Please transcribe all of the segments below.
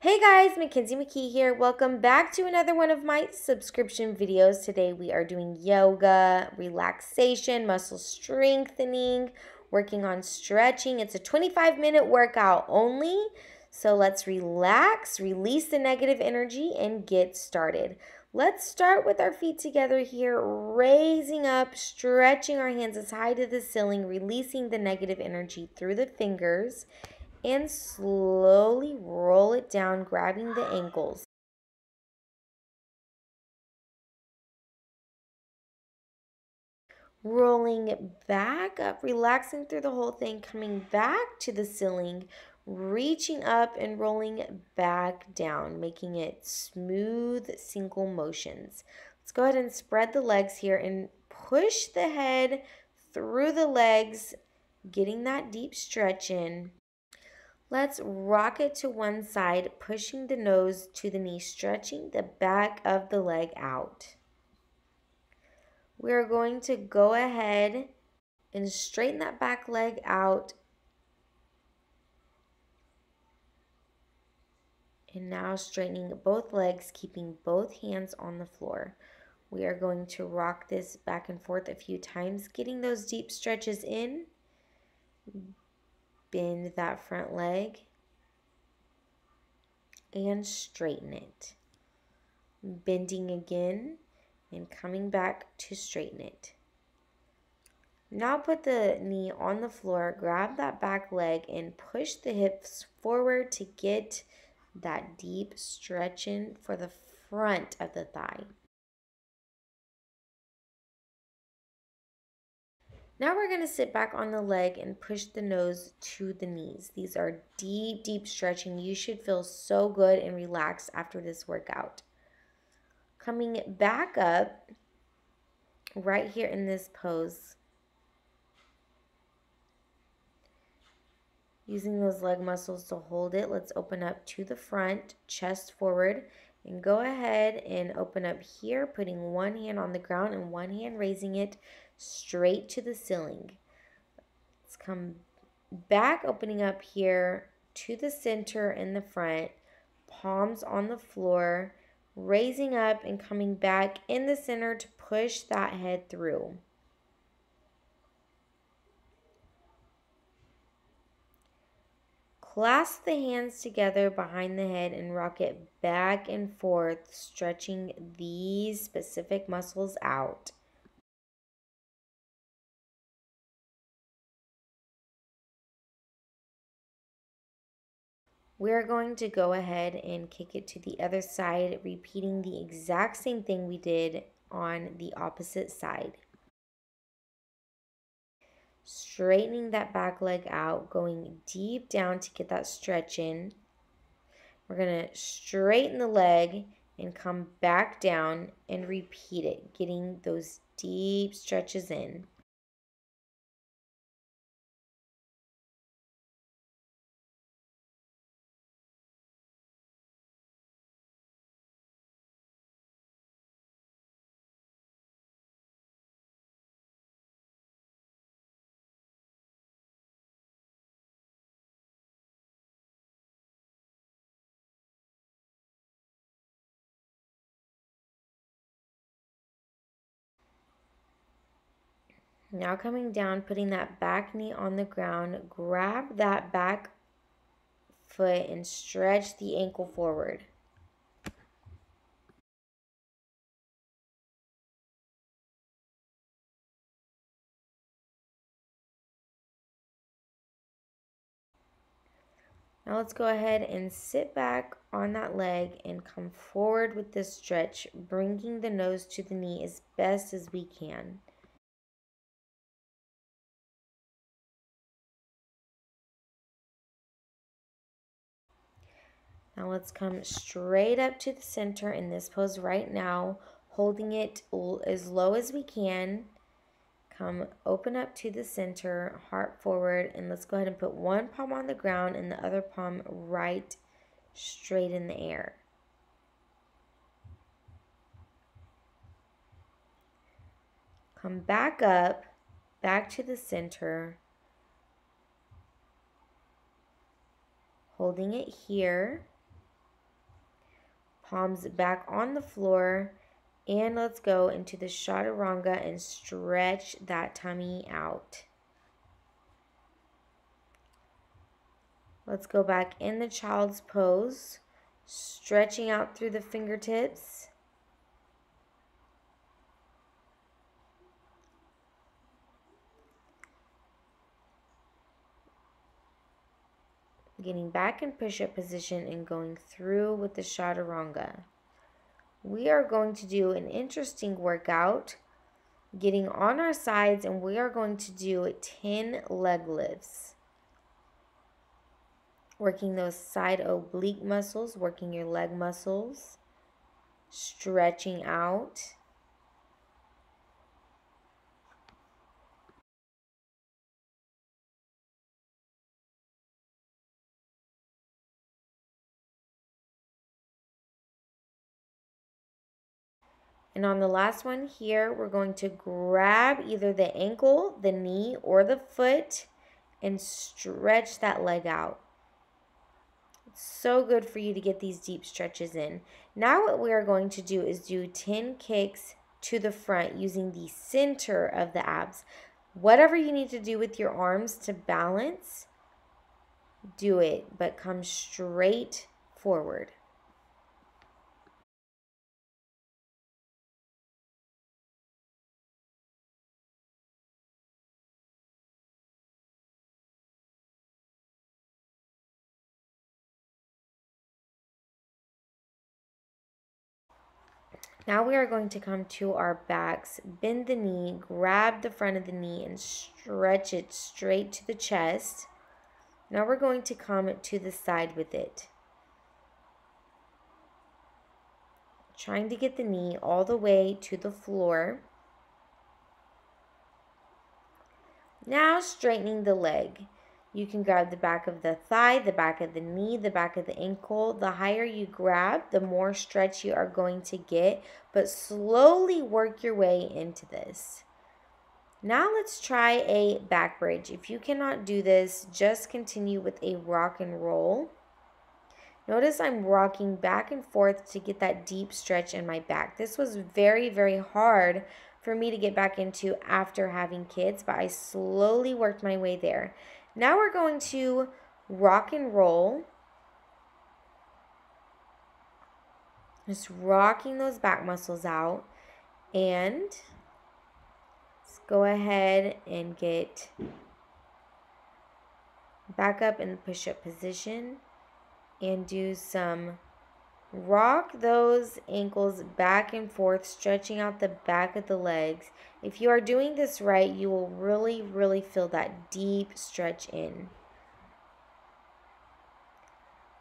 Hey guys, Mackenzie McKee here. Welcome back to another one of my subscription videos. Today we are doing yoga, relaxation, muscle strengthening, working on stretching. It's a 25-minute workout only. So let's relax, release the negative energy, and get started. Let's start with our feet together here, raising up, stretching our hands as high to the ceiling, releasing the negative energy through the fingers and slowly roll it down, grabbing the ankles. Rolling back up, relaxing through the whole thing, coming back to the ceiling, reaching up and rolling back down, making it smooth single motions. Let's go ahead and spread the legs here and push the head through the legs, getting that deep stretch in. Let's rock it to one side, pushing the nose to the knee, stretching the back of the leg out. We're going to go ahead and straighten that back leg out. And now straightening both legs, keeping both hands on the floor. We are going to rock this back and forth a few times, getting those deep stretches in. Bend that front leg and straighten it. Bending again and coming back to straighten it. Now put the knee on the floor, grab that back leg and push the hips forward to get that deep stretch in for the front of the thigh. Now we're going to sit back on the leg and push the nose to the knees. These are deep, deep stretching. You should feel so good and relaxed after this workout. Coming back up right here in this pose. Using those leg muscles to hold it, let's open up to the front, chest forward, and go ahead and open up here, putting one hand on the ground and one hand raising it straight to the ceiling. Let's come back, opening up here to the center in the front, palms on the floor, raising up and coming back in the center to push that head through. Clasp the hands together behind the head and rock it back and forth, stretching these specific muscles out. We're going to go ahead and kick it to the other side, repeating the exact same thing we did on the opposite side. Straightening that back leg out, going deep down to get that stretch in. We're going to straighten the leg and come back down and repeat it, getting those deep stretches in. Now coming down, putting that back knee on the ground, grab that back foot and stretch the ankle forward. Now let's go ahead and sit back on that leg and come forward with this stretch, bringing the nose to the knee as best as we can. Now let's come straight up to the center in this pose right now, holding it as low as we can. Come open up to the center, heart forward, and let's go ahead and put one palm on the ground and the other palm right straight in the air. Come back up, back to the center, holding it here. Palms back on the floor. And let's go into the chaturanga and stretch that tummy out. Let's go back in the child's pose, stretching out through the fingertips. Getting back in push-up position and going through with the chaturanga. We are going to do an interesting workout, getting on our sides, and we are going to do 10 leg lifts. Working those side oblique muscles, working your leg muscles, stretching out. And on the last one here, we're going to grab either the ankle, the knee, or the foot and stretch that leg out. It's so good for you to get these deep stretches in. Now what we are going to do is do 10 kicks to the front using the center of the abs. Whatever you need to do with your arms to balance, do it, but come straight forward. Now we are going to come to our backs, bend the knee, grab the front of the knee and stretch it straight to the chest. Now we're going to come to the side with it. Trying to get the knee all the way to the floor. Now straightening the leg. You can grab the back of the thigh, the back of the knee, the back of the ankle. The higher you grab, the more stretch you are going to get, but slowly work your way into this. Now let's try a back bridge. If you cannot do this, just continue with a rock and roll. Notice I'm rocking back and forth to get that deep stretch in my back. This was very, very hard for me to get back into after having kids, but I slowly worked my way there. Now we're going to rock and roll. Just rocking those back muscles out. And let's go ahead and get back up in the push-up position and do some rock those ankles back and forth, stretching out the back of the legs. If you are doing this right, you will really, really feel that deep stretch in.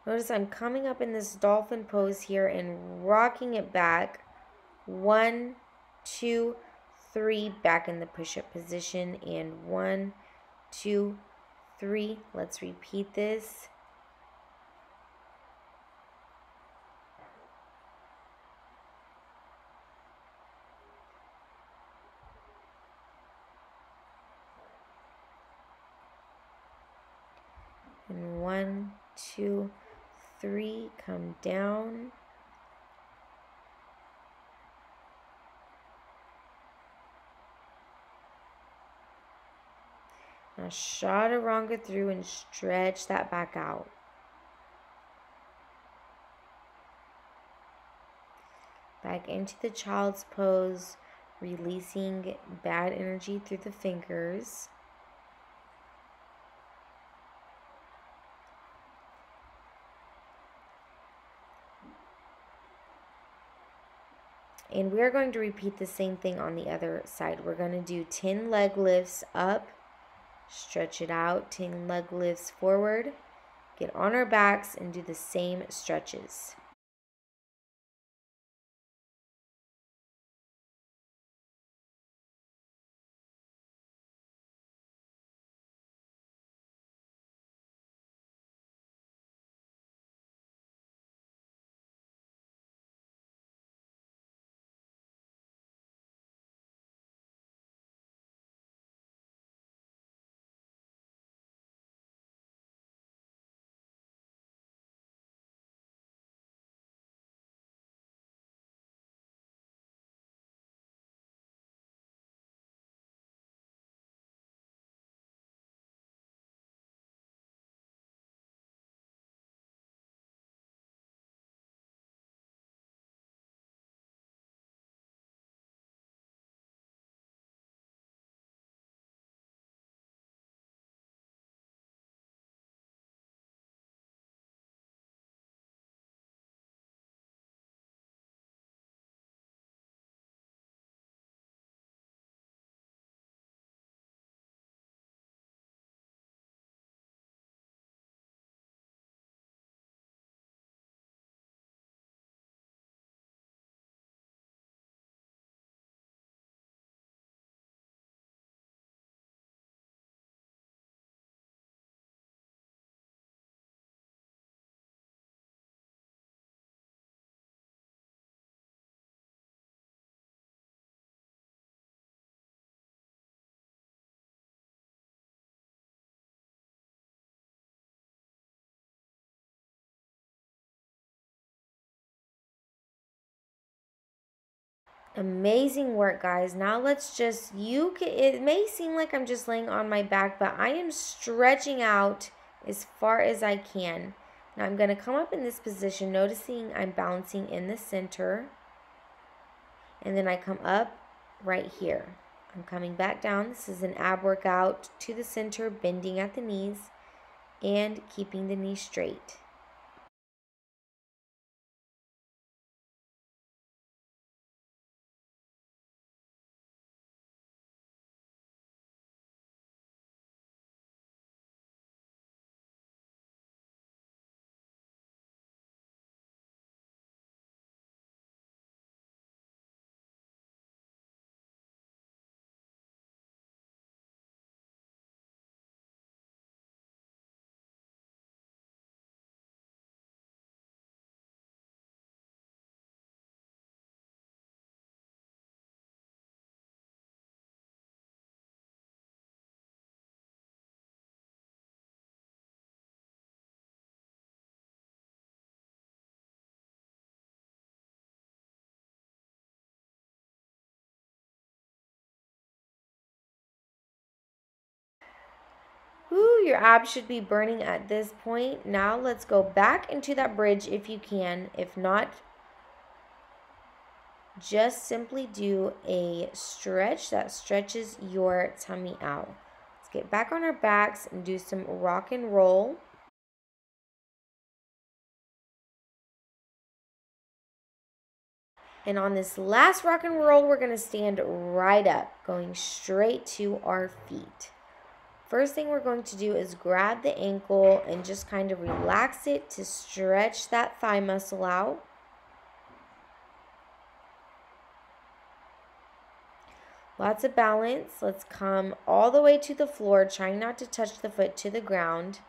Notice I'm coming up in this dolphin pose here and rocking it back. 1, 2, 3, back in the push-up position, and 1, 2, 3. Let's repeat this. And 1, 2, 3, come down. Now chaturanga through and stretch that back out. Back into the child's pose, releasing bad energy through the fingers. And we're going to repeat the same thing on the other side. We're going to do 10 leg lifts up, stretch it out, 10 leg lifts forward, get on our backs and do the same stretches. Amazing work, guys. Now let's just, it may seem like I'm just laying on my back, but I am stretching out as far as I can. Now I'm going to come up in this position, noticing I'm balancing in the center. And then I come up right here. I'm coming back down. This is an ab workout to the center, bending at the knees and keeping the knees straight. Ooh, your abs should be burning at this point. Now let's go back into that bridge if you can. If not, just simply do a stretch that stretches your tummy out. Let's get back on our backs and do some rock and roll. And on this last rock and roll, we're going to stand right up, going straight to our feet. First thing we're going to do is grab the ankle and just kind of relax it to stretch that thigh muscle out. Lots of balance. Let's come all the way to the floor, trying not to touch the foot to the ground.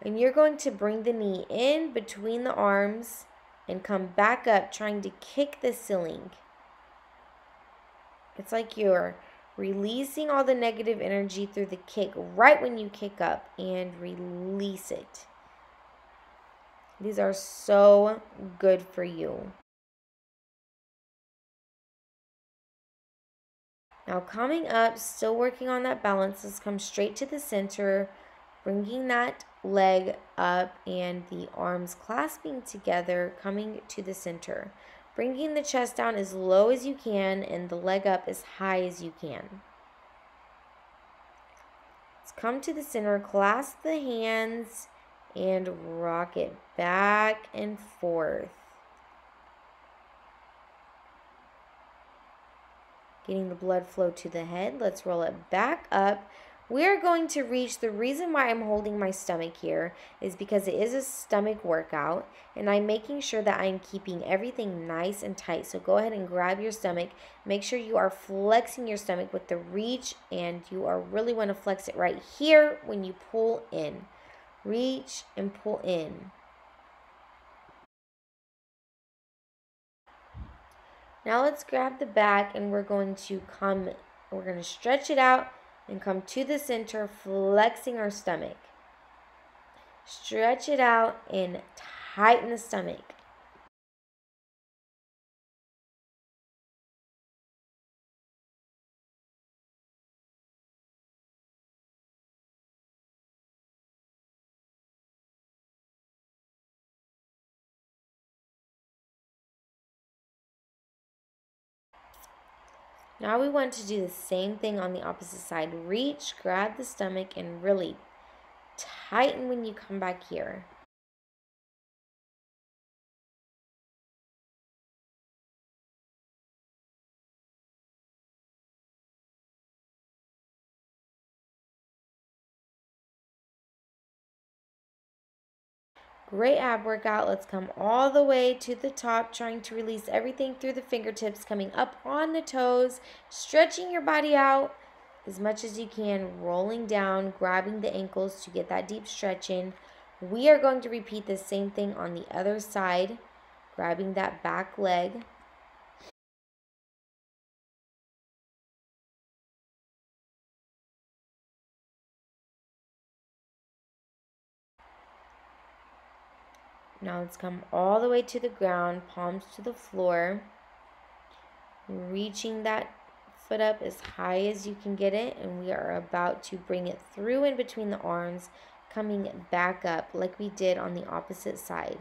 And you're going to bring the knee in between the arms and come back up, trying to kick the ceiling. It's like you're releasing all the negative energy through the kick right when you kick up, and release it. These are so good for you. Now coming up, still working on that balance, let's come straight to the center, bringing that leg up and the arms clasping together, coming to the center. Bringing the chest down as low as you can and the leg up as high as you can. Let's come to the center, clasp the hands, and rock it back and forth. Getting the blood flow to the head. Let's roll it back up. We're going to reach, the reason why I'm holding my stomach here is because it is a stomach workout, and I'm making sure that I'm keeping everything nice and tight. So go ahead and grab your stomach. Make sure you are flexing your stomach with the reach, and you are really want to flex it right here when you pull in. Reach and pull in. Now let's grab the back, and we're going to stretch it out and come to the center, flexing our stomach. Stretch it out and tighten the stomach. Now we want to do the same thing on the opposite side. Reach, grab the stomach, and really tighten when you come back here. Great ab workout. Let's come all the way to the top, trying to release everything through the fingertips, coming up on the toes, stretching your body out as much as you can, rolling down, grabbing the ankles to get that deep stretch in. We are going to repeat the same thing on the other side, grabbing that back leg. Now let's come all the way to the ground, palms to the floor. reaching that foot up as high as you can get it, and we are about to bring it through in between the arms, coming back up like we did on the opposite side.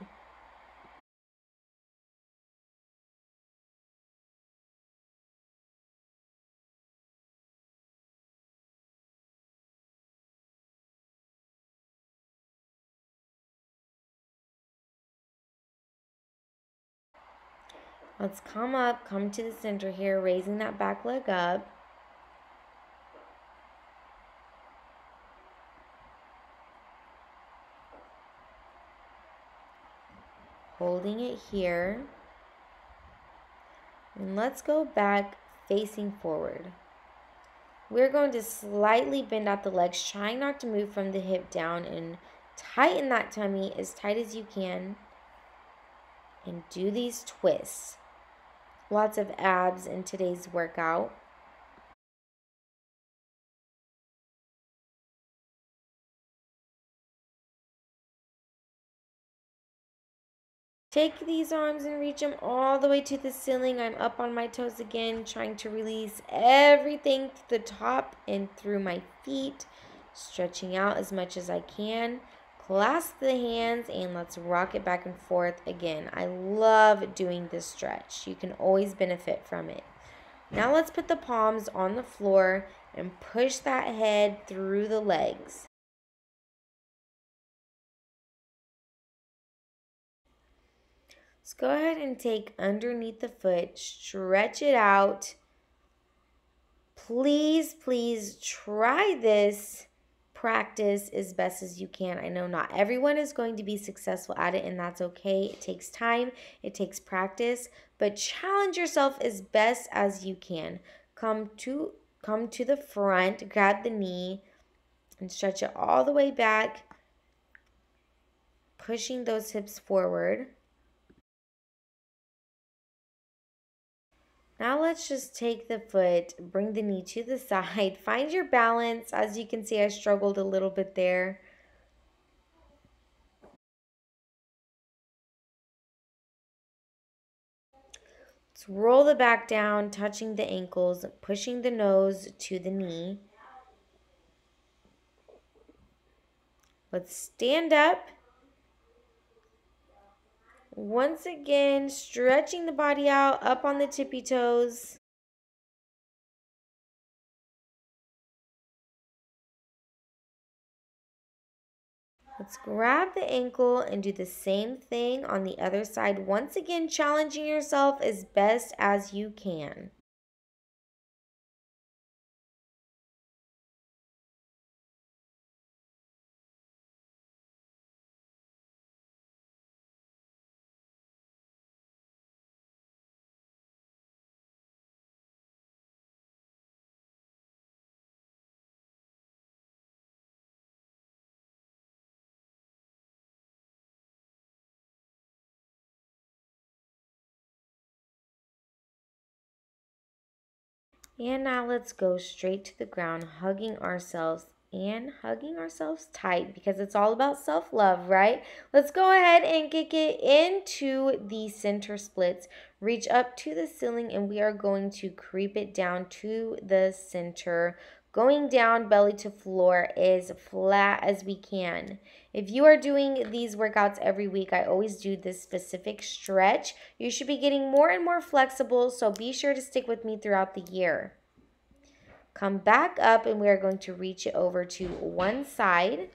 Let's come up, come to the center here, raising that back leg up. Holding it here. And let's go back facing forward. We're going to slightly bend out the legs, trying not to move from the hip down, and tighten that tummy as tight as you can. And do these twists. Lots of abs in today's workout. Take these arms and reach them all the way to the ceiling. I'm up on my toes again, trying to release everything to the top and through my feet. Stretching out as much as I can. Clasp the hands and let's rock it back and forth again. I love doing this stretch. You can always benefit from it. Now let's put the palms on the floor and push that head through the legs. Let's go ahead and take underneath the foot, stretch it out. Please, please try this practice as best as you can. I know not everyone is going to be successful at it, and that's okay. It takes time, it takes practice, but challenge yourself as best as you can. Come to the front, grab the knee, and stretch it all the way back, pushing those hips forward. Now let's just take the foot, bring the knee to the side, find your balance. As you can see, I struggled a little bit there. Let's roll the back down, touching the ankles, pushing the nose to the knee. Let's stand up. Once again, stretching the body out, up on the tippy toes. Let's grab the ankle and do the same thing on the other side. Once again, challenging yourself as best as you can. And now let's go straight to the ground, hugging ourselves tight because it's all about self-love, right? Let's go ahead and kick it into the center splits. Reach up to the ceiling and we are going to creep it down to the center. Going down belly to floor as flat as we can. If you are doing these workouts every week, I always do this specific stretch. You should be getting more and more flexible, so be sure to stick with me throughout the year. Come back up and we are going to reach it over to one side.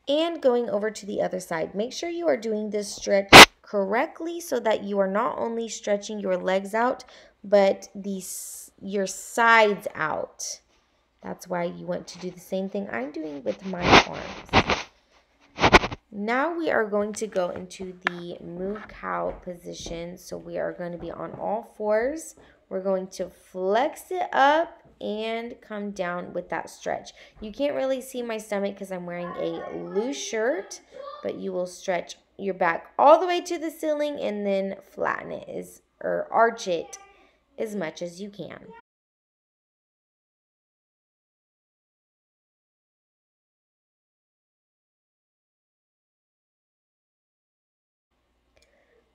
And going over to the other side. Make sure you are doing this stretch correctly so that you are not only stretching your legs out, but your sides out. That's why you want to do the same thing I'm doing with my arms. Now we are going to go into the moo cow position. So we are going to be on all fours. We're going to flex it up and come down with that stretch. You can't really see my stomach because I'm wearing a loose shirt, but you will stretch your back all the way to the ceiling and then flatten it or arch it as much as you can.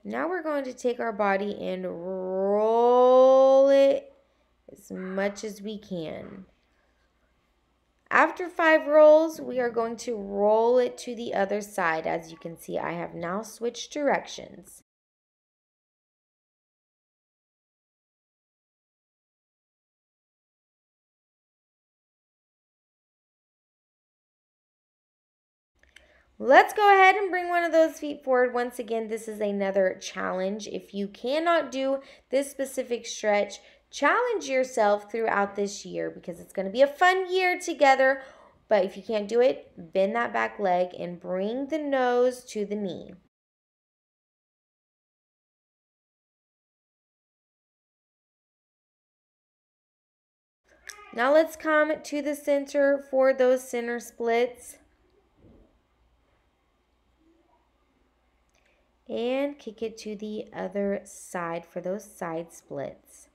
Now we're going to take our body and roll it as much as we can. After 5 rolls, we are going to roll it to the other side. As you can see, I have now switched directions. Let's go ahead and bring one of those feet forward. Once again, this is another challenge. If you cannot do this specific stretch, challenge yourself throughout this year because it's going to be a fun year together. But if you can't do it, bend that back leg and bring the nose to the knee. Now let's come to the center for those center splits. And kick it to the other side for those side splits.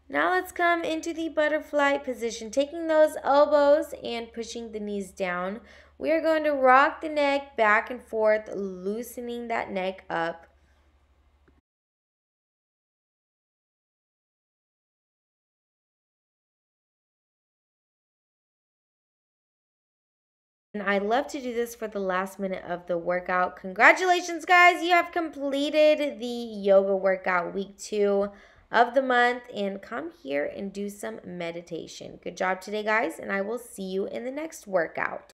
Now let's come into the butterfly position, taking those elbows and pushing the knees down. We are going to rock the neck back and forth, loosening that neck up. And I love to do this for the last minute of the workout. Congratulations, guys. You have completed the yoga workout week 2 of the month. And come here and do some meditation. Good job today, guys. And I will see you in the next workout.